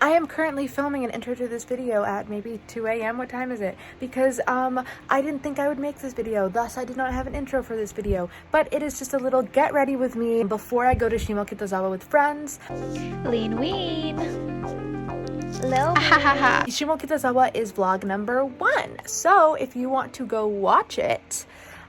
I am currently filming an intro to this video at maybe 2 a.m. What time is it? Because I didn't think I would make this video, thus I did not have an intro for this video. But it is just a little get ready with me before I go to Shimokitazawa with friends. Lean Ween. Shimokitazawa is vlog number 1. So if you want to go watch it,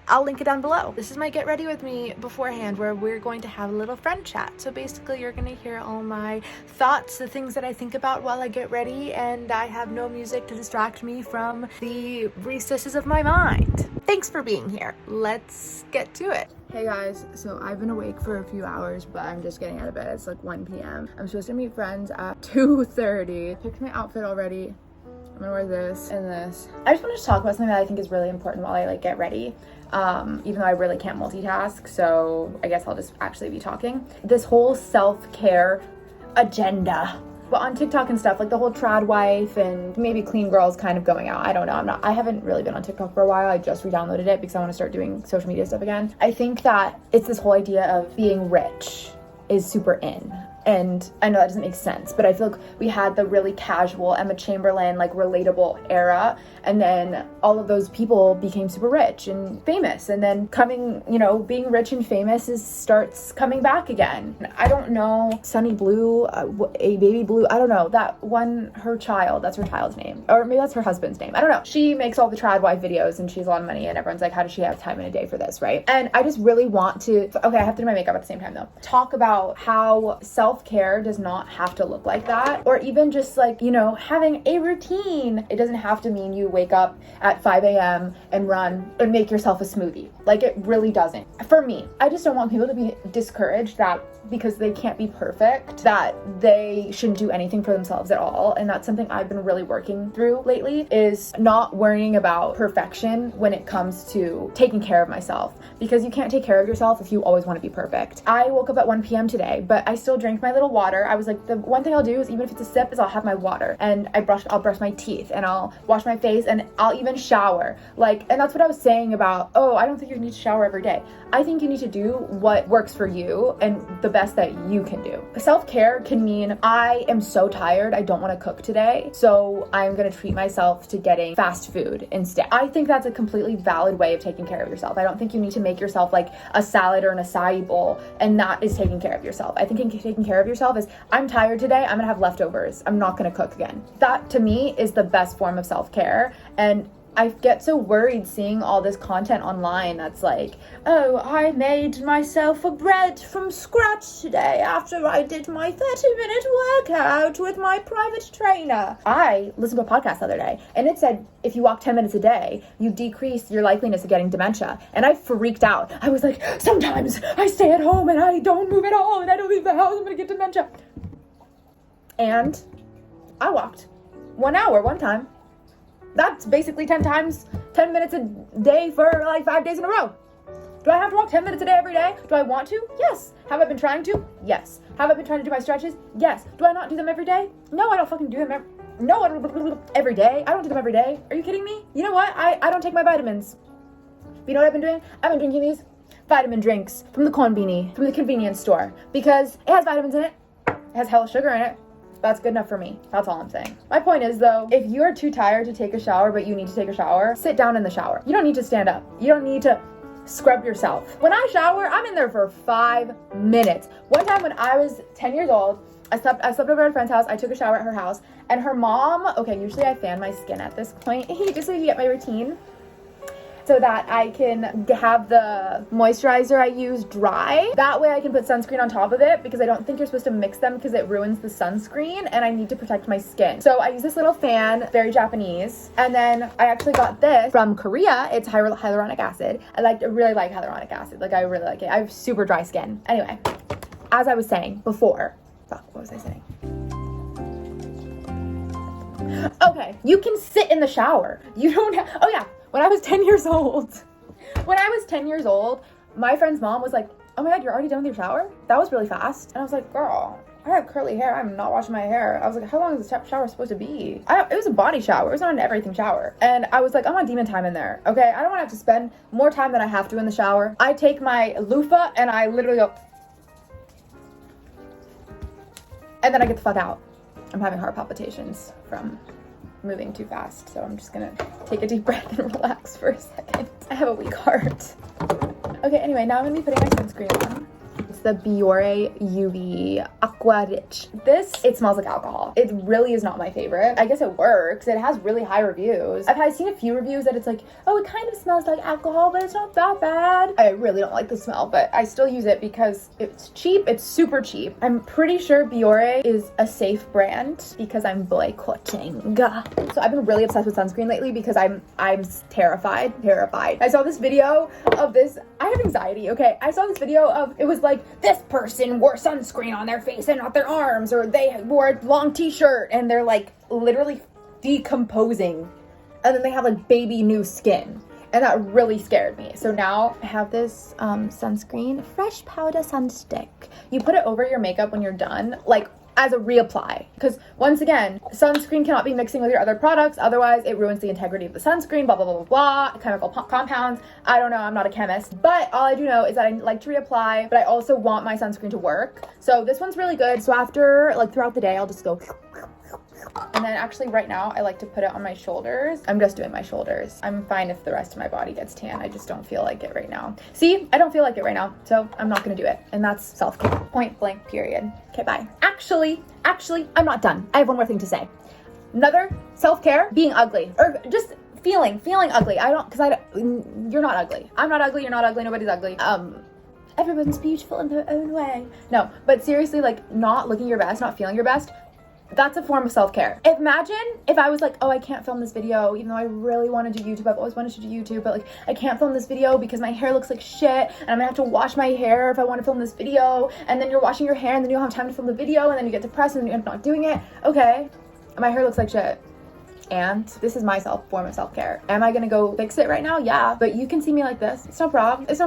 I'll link it down below. This is my get ready with me beforehand where we're going to have a little friend chat. So basically you're gonna hear all my thoughts, the things that I think about while I get ready, and I have no music to distract me from the recesses of my mind. Thanks for being here. Let's get to it. Hey guys, so I've been awake for a few hours, but I'm just getting out of bed. It's like 1 p.m. I'm supposed to meet friends at 2:30. Picked my outfit already. I'm gonna wear this and this. I just wanted to talk about something that I think is really important while I get ready. Even though I really can't multitask, so I guess I'll just actually be talking. This whole self-care agenda. But on TikTok and stuff, like the whole trad wife and maybe clean girls kind of going out. I don't know. I haven't really been on TikTok for a while. I just re-downloaded it because I want to start doing social media stuff again. I think that it's this whole idea of being rich is super in. And I know that doesn't make sense, but I feel like we had the really casual Emma Chamberlain, like relatable era. And then all of those people became super rich and famous. And then being rich and famous starts coming back again. I don't know, Sunny Blue, a baby blue, I don't know, that one, that's her child's name. Or maybe that's her husband's name. I don't know. She makes all the trad wife videos and she has a lot of money and everyone's like, how does she have time in a day for this, right? And I just really want to, okay, I have to do my makeup at the same time though. Talk about how self-care does not have to look like that. Or even just like, having a routine. It doesn't have to mean you wake up at 5 a.m. and run and make yourself a smoothie. Like, it really doesn't. For me, I just don't want people to be discouraged that because they can't be perfect, that they shouldn't do anything for themselves at all. And that's something I've been really working through lately, is not worrying about perfection when it comes to taking care of myself, because you can't take care of yourself if you always want to be perfect. I woke up at 1 p.m. today, but I still drank my little water. I was like, the one thing I'll do is, even if it's a sip, is I'll have my water, and I'll brush my teeth, and I'll wash my face, and I'll even shower. And that's what I was saying about, I don't think you need to shower every day. I think you need to do what works for you and the best that you can do. Self-care can mean, I am so tired, I don't want to cook today, so I'm gonna treat myself to getting fast food instead. I think that's a completely valid way of taking care of yourself. I don't think you need to make yourself like a salad or an acai bowl, and that is taking care of yourself. I think taking care of yourself is, I'm tired today, I'm gonna have leftovers, I'm not gonna cook again. That to me is the best form of self-care. And I get so worried seeing all this content online that's like, I made myself a bread from scratch today after I did my 30-minute workout with my private trainer. I listened to a podcast the other day and it said, if you walk 10 minutes a day, you decrease your likeliness of getting dementia. And I freaked out. I was like, sometimes I stay at home and I don't move at all and I don't leave the house, I'm gonna get dementia. And I walked 1 hour one time. That's basically 10 minutes a day for like 5 days in a row. Do I have to walk 10 minutes a day every day? Do I want to? Yes. Have I been trying to? Yes. Have I been trying to do my stretches? Yes. Do I not do them every day? No, I don't fucking do them every day. I don't do them every day. Are you kidding me? You know what? I don't take my vitamins. But you know what I've been doing? I've been drinking these vitamin drinks from the Konbini, from the convenience store, because it has vitamins in it. It has hella sugar in it. That's good enough for me. That's all I'm saying. My point is though, if you're too tired to take a shower, but you need to take a shower, sit down in the shower. You don't need to stand up. You don't need to scrub yourself. When I shower, I'm in there for 5 minutes. One time when I was 10 years old, I slept over at a friend's house. I took a shower at her house, and her mom, usually I fan my skin at this point, just so you get my routine, so that I can have the moisturizer I use dry. That way I can put sunscreen on top of it, because I don't think you're supposed to mix them because it ruins the sunscreen and I need to protect my skin. So I use this little fan, very Japanese. And then I actually got this from Korea. It's hyaluronic acid. I really like hyaluronic acid. I really like it. I have super dry skin. Anyway, as I was saying before, what was I saying? Okay, you can sit in the shower. You don't have, when I was 10 years old, my friend's mom was like, oh my God, you're already done with your shower? That was really fast. And I was like, girl, I have curly hair. I'm not washing my hair. I was like, how long is the shower supposed to be? It was a body shower. It was not an everything shower. And I was like, I want demon time in there. Okay, I don't want to have to spend more time than I have to in the shower. I take my loofah and I literally go, and then I get the fuck out. I'm having heart palpitations from moving too fast, so I'm just gonna take a deep breath and relax for a second. I have a weak heart. Okay, anyway, now I'm gonna be putting my sunscreen on. It's the Biore UV Aqua Rich. It smells like alcohol. It really is not my favorite. I guess it works. It has really high reviews. I've seen a few reviews that it's like, oh, it kind of smells like alcohol, but it's not that bad. I really don't like the smell, but I still use it because it's cheap. It's super cheap. I'm pretty sure Biore is a safe brand because I'm boycotting. So I've been really obsessed with sunscreen lately because I'm terrified. I saw this video of this. I have anxiety, okay? I saw this video of, it was like, this person wore sunscreen on their face and not their arms, or they wore a long t-shirt and they're like literally decomposing, and then they have like baby new skin, and that really scared me. So now I have this sunscreen, fresh powder sunstick. You put it over your makeup when you're done, like as a reapply, because once again, sunscreen cannot be mixing with your other products, otherwise it ruins the integrity of the sunscreen, blah blah blah blah blah, chemical compounds. I don't know, I'm not a chemist, but all I do know is that I like to reapply, but I also want my sunscreen to work. So this one's really good. So after, like throughout the day, I'll just go, and then actually right now I like to put it on my shoulders. I'm just doing my shoulders. I'm fine if the rest of my body gets tan. I just don't feel like it right now. See, I don't feel like it right now, so I'm not gonna do it. And that's self-care, point blank, period. Okay, bye. Actually, I'm not done. I have one more thing to say. Another self-care, being ugly, or just feeling ugly. You're not ugly. I'm not ugly, you're not ugly, nobody's ugly. Everyone's beautiful in their own way. No, but seriously, like not looking your best, not feeling your best, that's a form of self-care. Imagine if I was like, oh, I can't film this video, even though I really want to do YouTube. I've always wanted to do YouTube, but like, I can't film this video because my hair looks like shit, and I'm gonna have to wash my hair if I want to film this video, and then you're washing your hair, and then you don't have time to film the video, and then you get depressed, and you end up not doing it. Okay, my hair looks like shit. And this is my form of self-care. Am I gonna go fix it right now? Yeah, but you can see me like this. It's no problem. It's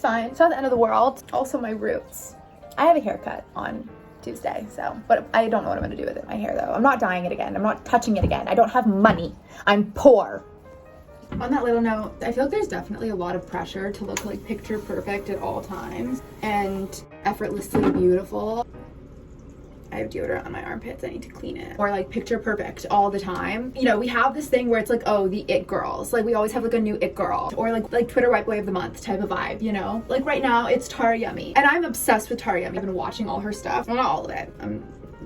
fine. It's not the end of the world. Also, my roots. I have a haircut on Tuesday, but I don't know what I'm gonna do with it. My hair though, I'm not dyeing it again. I'm not touching it again. I don't have money. I'm poor. On that little note, I feel like there's definitely a lot of pressure to look like picture perfect at all times and effortlessly beautiful. I have deodorant on my armpits, I need to clean it. Or like picture perfect all the time. You know, we have this thing where it's like, oh, the it girls. Like we always have like a new it girl. Or like Twitter white boy of the month type of vibe, you know? Like right now it's Tara Yummy. And I'm obsessed with Tara Yummy. I've been watching all her stuff. Well, not all of it.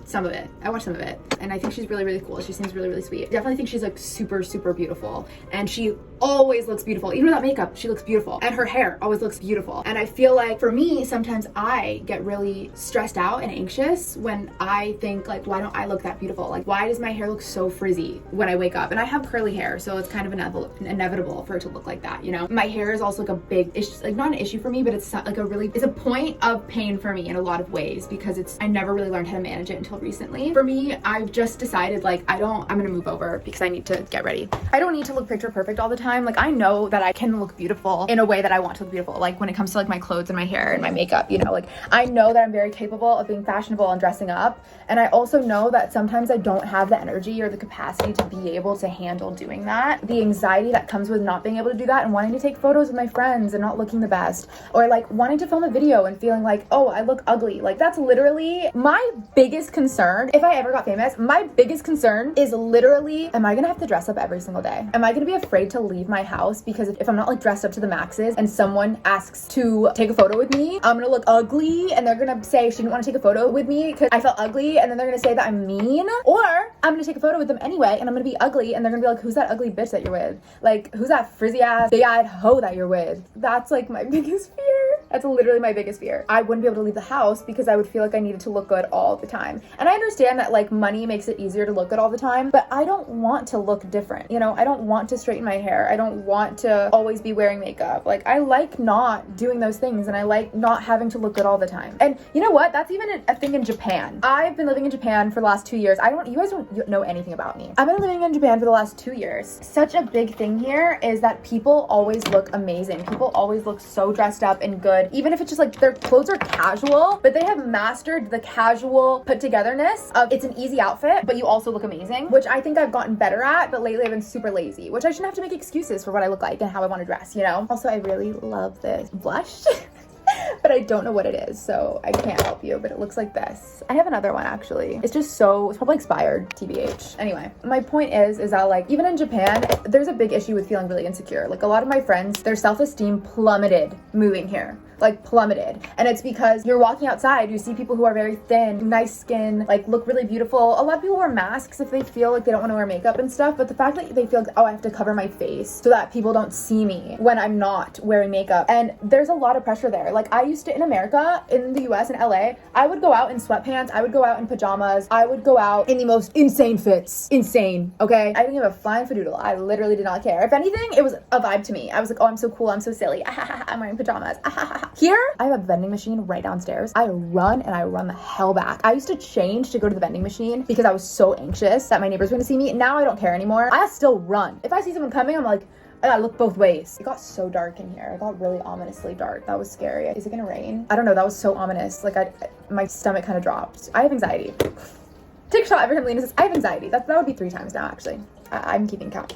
Some of it. I watched some of it. And I think she's really, really cool. She seems really, really sweet. Definitely think she's like super, super beautiful. And she always looks beautiful. Even without makeup, she looks beautiful. And her hair always looks beautiful. And I feel like for me, sometimes I get really stressed out and anxious when I think like, why don't I look that beautiful? Like, why does my hair look so frizzy when I wake up? And I have curly hair, so it's kind of inevitable for it to look like that, you know? My hair is also like a big, it's like not an issue for me, but it's like it's a point of pain for me in a lot of ways because I never really learned how to manage it until recently. For me, I've just decided like, I'm gonna move over because I need to get ready. I don't need to look picture perfect all the time. Like I know that I can look beautiful in a way that I want to look beautiful. Like when it comes to like my clothes and my hair and my makeup, you know, like I know that I'm very capable of being fashionable and dressing up. And I also know that sometimes I don't have the energy or the capacity to be able to handle doing that. The anxiety that comes with not being able to do that and wanting to take photos with my friends and not looking the best, or like wanting to film a video and feeling like, oh, I look ugly. Like that's literally my biggest concern. If I ever got famous, my biggest concern is literally, am I gonna have to dress up every single day? Am I gonna be afraid to leave my house because if I'm not like dressed up to the maxes and someone asks to take a photo with me, I'm gonna look ugly and they're gonna say she didn't want to take a photo with me because I felt ugly, and then they're gonna say that I'm mean? Or I'm gonna take a photo with them anyway and I'm gonna be ugly and they're gonna be like, who's that ugly bitch that you're with? Like, who's that frizzy ass big-eyed hoe that you're with? That's like my biggest fear. That's literally my biggest fear. I wouldn't be able to leave the house because I would feel like I needed to look good all the time. And I understand that like money makes it easier to look good all the time, but I don't want to look different. You know, I don't want to straighten my hair. I don't want to always be wearing makeup. Like I like not doing those things, and I like not having to look good all the time. And you know what? That's even a thing in Japan. I've been living in Japan for the last 2 years. You guys don't know anything about me. I've been living in Japan for the last 2 years. Such a big thing here is that people always look amazing. People always look so dressed up and good. Even if it's just like their clothes are casual, but they have mastered the casual put togetherness of it's an easy outfit, but you also look amazing, which I think I've gotten better at, but lately I've been super lazy, which I shouldn't have to make excuses for what I look like and how I want to dress, you know? Also, I really love this blush. but I don't know what it is, so I can't help you, but it looks like this. I have another one actually. It's probably expired, TBH. Anyway, my point is that like, even in Japan, there's a big issue with feeling really insecure. Like a lot of my friends, their self-esteem plummeted moving here. Like plummeted. And it's because you're walking outside, you see people who are very thin, nice skin, like look really beautiful. A lot of people wear masks if they feel like they don't want to wear makeup and stuff, but the fact that they feel like, oh, I have to cover my face so that people don't see me when I'm not wearing makeup. And there's a lot of pressure there. Like I used to, in America, in the US, in LA, I would go out in sweatpants, I would go out in pajamas, I would go out in the most insane fits. Insane, okay? I didn't give a flying fadoodle. I literally did not care. If anything, it was a vibe to me. I was like, oh, I'm so cool, I'm so silly. I'm wearing pajamas. Here, I have a vending machine right downstairs. I run the hell back. I used to change to go to the vending machine because I was so anxious that my neighbors were gonna see me. Now I don't care anymore. I still run. If I see someone coming, I'm like, I gotta look both ways. It got so dark in here. It got really ominously dark. That was scary. Is it gonna rain? I don't know. That was so ominous. Like my stomach kind of dropped. I have anxiety. Take a shot every time Lena says, I have anxiety. That would be 3 times now, actually. I'm keeping count.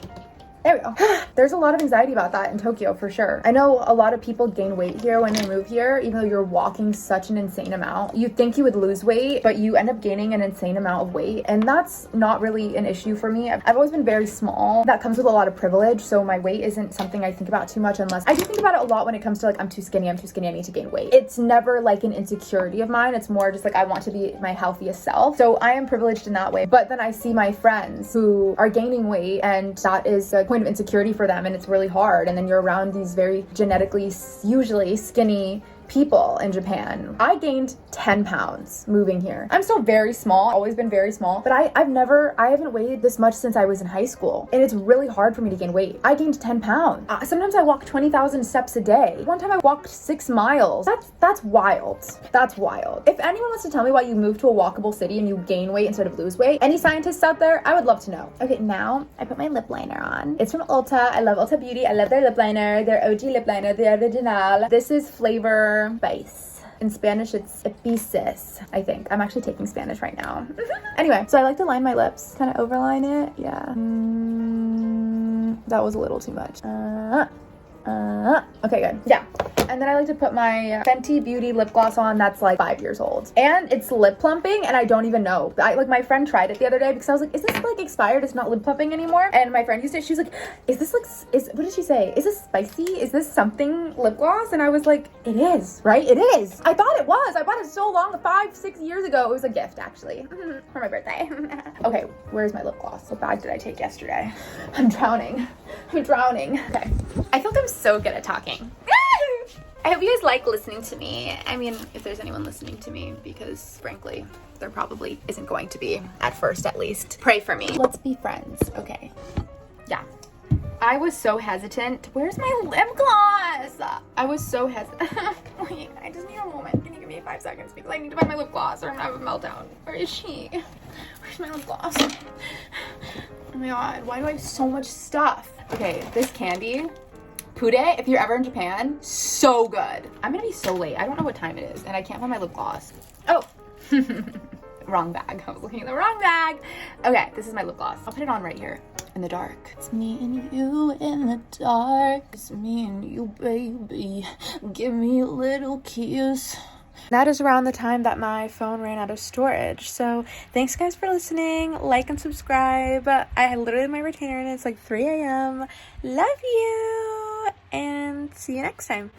There we go. There's a lot of anxiety about that in Tokyo for sure. I know a lot of people gain weight here when they move here, even though you're walking such an insane amount. You think you would lose weight, but you end up gaining an insane amount of weight. And that's not really an issue for me. I've always been very small. That comes with a lot of privilege. So my weight isn't something I think about too much, unless I do think about it a lot when it comes to like, I'm too skinny, I need to gain weight. It's never like an insecurity of mine. It's more just like, I want to be my healthiest self. So I am privileged in that way. But then I see my friends who are gaining weight, and that is a point of insecurity for them, and it's really hard. And then you're around these very genetically usually skinny people in Japan. I gained 10 pounds moving here. I'm still very small, always been very small, but I haven't weighed this much since I was in high school. And it's really hard for me to gain weight. I gained 10 pounds. Sometimes I walk 20,000 steps a day. One time I walked 6 miles. That's wild. That's wild. If anyone wants to tell me why you move to a walkable city and you gain weight instead of lose weight, any scientists out there, I would love to know. Okay, now I put my lip liner on. It's from Ulta. I love Ulta Beauty. I love their lip liner. Their OG lip liner, the original. This is flavor base. In Spanish, it's epices, I think. I'm actually taking Spanish right now. Anyway, so I like to line my lips, kind of overline it. Yeah. That was a little too much. Okay, good. Yeah. And then I like to put my Fenty Beauty lip gloss on that's like 5 years old. And it's lip plumping, and I don't even know. Like my friend tried it the other day because I was like, is this like expired? It's not lip plumping anymore. And my friend used it. She's like, what did she say? Is this spicy? Is this something lip gloss? And I was like, it is, right? It is. I thought it was. I bought it so long, 5-6 years ago. It was a gift actually for my birthday. Okay, where's my lip gloss? What bag did I take yesterday? I'm drowning. Okay. I feel like I'm so good at talking. I hope you guys like listening to me. I mean, if there's anyone listening to me, because frankly, there probably isn't going to be, at first at least. Pray for me. Let's be friends. Okay. Yeah. I was so hesitant. Where's my lip gloss? I was so hesitant. Wait, I just need a moment. Can you give me 5 seconds? Because I need to find my lip gloss or I'm gonna have a meltdown. Where is she? Where's my lip gloss? Oh my god, why do I have so much stuff? Okay, this candy. Pude, if you're ever in Japan, so good. I'm gonna be so late. I don't know what time it is, and I can't find my lip gloss. Oh, wrong bag. I was looking at the wrong bag. Okay, this is my lip gloss. I'll put it on right here in the dark. It's me and you in the dark. It's me and you, baby. Give me a little kiss. That is around the time that my phone ran out of storage. So thanks guys for listening. Like and subscribe. I literally have my retainer and it's like 3 a.m. Love you. And see you next time.